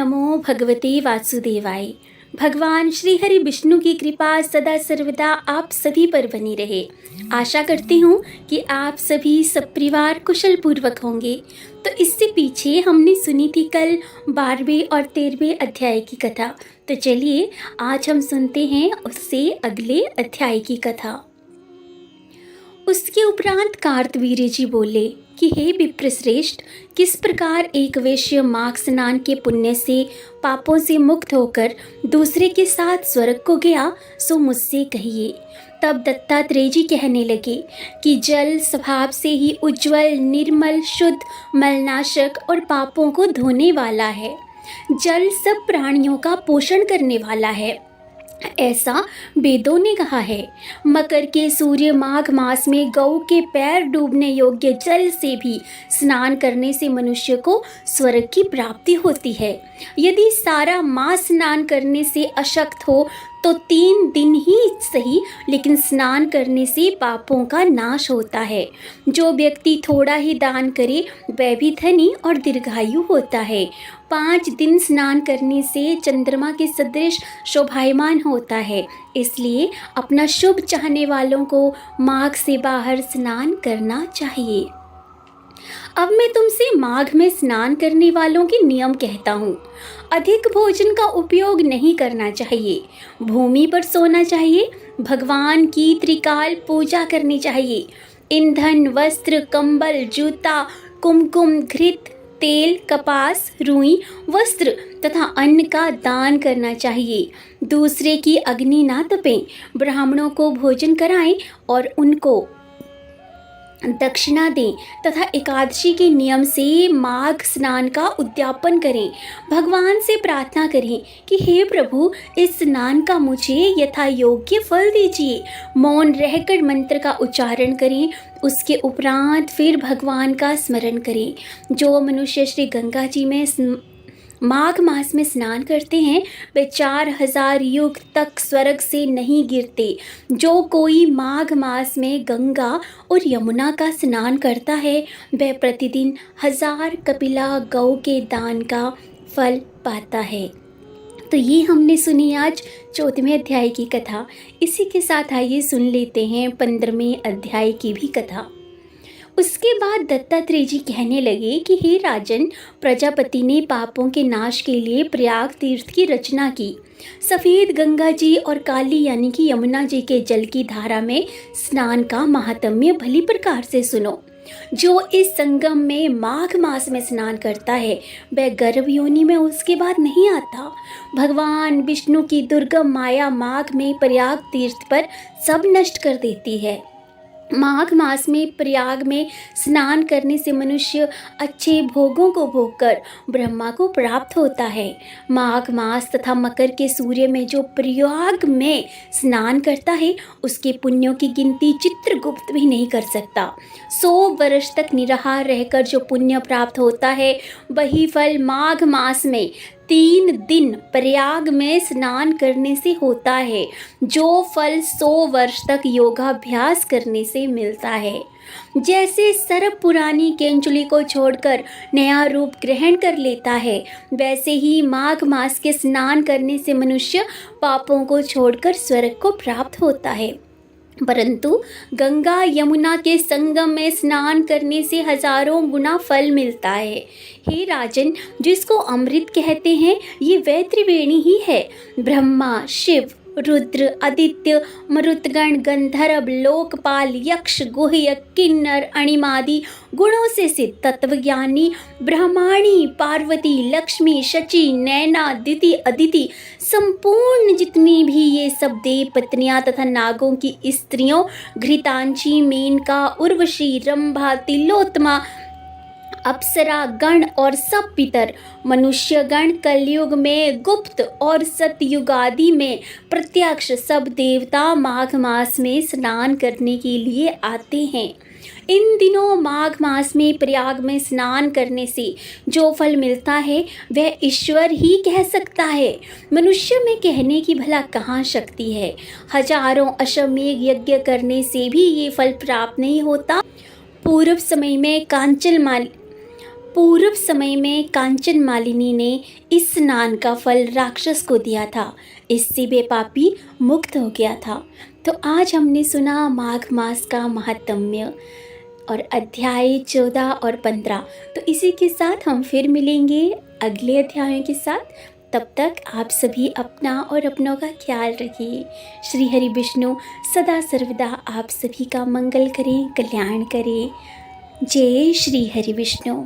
नमो भगवते वासुदेवाय। भगवान श्री हरि विष्णु की कृपा सदा सर्वदा आप सभी पर बनी रहे। आशा करती हूँ कि आप सभी सपरिवार कुशल पूर्वक होंगे। तो इससे पीछे हमने सुनी थी कल 12वें और 13वें अध्याय की कथा। तो चलिए आज हम सुनते हैं उससे अगले अध्याय की कथा। उसके उपरांत कार्तवीर्य जी बोले कि हे विप्रश्रेष्ठ, किस प्रकार एक वैश्य माघ स्नान के पुण्य से पापों से मुक्त होकर दूसरे के साथ स्वर्ग को गया, सो मुझसे कहिए। तब दत्तात्रेय जी कहने लगे कि जल स्वभाव से ही उज्ज्वल, निर्मल, शुद्ध, मलनाशक और पापों को धोने वाला है। जल सब प्राणियों का पोषण करने वाला है, ऐसा वेदों ने कहा है। मकर के सूर्य माघ मास में गौ के पैर डूबने योग्य जल से भी स्नान करने से मनुष्य को स्वर्ग की प्राप्ति होती है। यदि सारा मास स्नान करने से अशक्त हो तो 3 दिन ही सही, लेकिन स्नान करने से पापों का नाश होता है। जो व्यक्ति थोड़ा ही दान करे वह भी धनी और दीर्घायु होता है। 5 दिन स्नान करने से चंद्रमा के सदृश शोभायमान होता है। इसलिए अपना शुभ चाहने वालों को माघ से बाहर स्नान करना चाहिए। अब मैं तुमसे माघ में स्नान करने वालों के नियम कहता हूँ। अधिक भोजन का उपयोग नहीं करना चाहिए। भूमि पर सोना चाहिए। भगवान की त्रिकाल पूजा करनी चाहिए। ईंधन, वस्त्र, कंबल, जूता, कुमकुम, घृत, तेल, कपास, रुई, वस्त्र तथा अन्न का दान करना चाहिए। दूसरे की अग्नि ना तपें। ब्राह्मणों को भोजन कराएं और उनको दक्षिणा दें तथा एकादशी के नियम से माघ स्नान का उद्यापन करें। भगवान से प्रार्थना करें कि हे प्रभु, इस स्नान का मुझे यथा योग्य फल दीजिए। मौन रहकर मंत्र का उच्चारण करें। उसके उपरांत फिर भगवान का स्मरण करें। जो मनुष्य श्री गंगा जी में माघ मास में स्नान करते हैं वे 4000 युग तक स्वर्ग से नहीं गिरते। जो कोई माघ मास में गंगा और यमुना का स्नान करता है वह प्रतिदिन 1000 कपिला गौ के दान का फल पाता है। तो ये हमने सुनी आज 14वें अध्याय की कथा। इसी के साथ आइए सुन लेते हैं 15वें अध्याय की भी कथा। उसके बाद दत्तात्रेय जी कहने लगे कि हे राजन, प्रजापति ने पापों के नाश के लिए प्रयाग तीर्थ की रचना की। सफ़ेद गंगा जी और काली यानी कि यमुना जी के जल की धारा में स्नान का महात्म्य भली प्रकार से सुनो। जो इस संगम में माघ मास में स्नान करता है वह गर्भ योनि में उसके बाद नहीं आता। भगवान विष्णु की दुर्गम माया माघ में प्रयाग तीर्थ पर सब नष्ट कर देती है। माघ मास में प्रयाग में स्नान करने से मनुष्य अच्छे भोगों को भोगकर ब्रह्मा को प्राप्त होता है। माघ मास तथा मकर के सूर्य में जो प्रयाग में स्नान करता है उसके पुण्यों की गिनती चित्रगुप्त भी नहीं कर सकता। 100 वर्ष तक निराहार रहकर जो पुण्य प्राप्त होता है वही फल माघ मास में 3 दिन प्रयाग में स्नान करने से होता है, जो फल 100 वर्ष तक योगाभ्यास करने से मिलता है। जैसे सर्प पुरानी केंचुली को छोड़कर नया रूप ग्रहण कर लेता है, वैसे ही माघ मास के स्नान करने से मनुष्य पापों को छोड़कर स्वर्ग को प्राप्त होता है। परंतु गंगा यमुना के संगम में स्नान करने से हजारों गुना फल मिलता है। हे राजन, जिसको अमृत कहते हैं ये वह त्रिवेणी ही है। ब्रह्मा, शिव, रुद्र, आदित्य, मरुतगण, गंधर्व, लोकपाल, यक्ष, गुह्य, किन्नर, अणिमादि गुणों से सिद्ध तत्वज्ञानी ब्रह्माणी, पार्वती, लक्ष्मी, शची, नैना, दिति, अदिति, संपूर्ण जितनी भी ये सब देव पत्नियां तथा नागों की स्त्रियों, घृतांची, मेनका, उर्वशी, रंभा, तिलोत्तमा, अप्सरा गण और सब पितर, मनुष्य गण कलयुग में गुप्त और सतयुग आदि में प्रत्यक्ष सब देवता माघ मास में स्नान करने के लिए आते हैं। इन दिनों माघ मास में प्रयाग में स्नान करने से जो फल मिलता है वह ईश्वर ही कह सकता है। मनुष्य में कहने की भला कहाँ शक्ति है। हजारों अश्वमेध यज्ञ करने से भी ये फल प्राप्त नहीं होता। पूर्व समय में पूर्व समय में कांचन मालिनी ने इस स्नान का फल राक्षस को दिया था, इससे वे पापी मुक्त हो गया था। तो आज हमने सुना माघ मास का महात्म्य और अध्याय 14 और 15। तो इसी के साथ हम फिर मिलेंगे अगले अध्यायों के साथ। तब तक आप सभी अपना और अपनों का ख्याल रखिए। श्री हरि विष्णु सदा सर्वदा आप सभी का मंगल करें, कल्याण करें। जय श्री हरि विष्णु।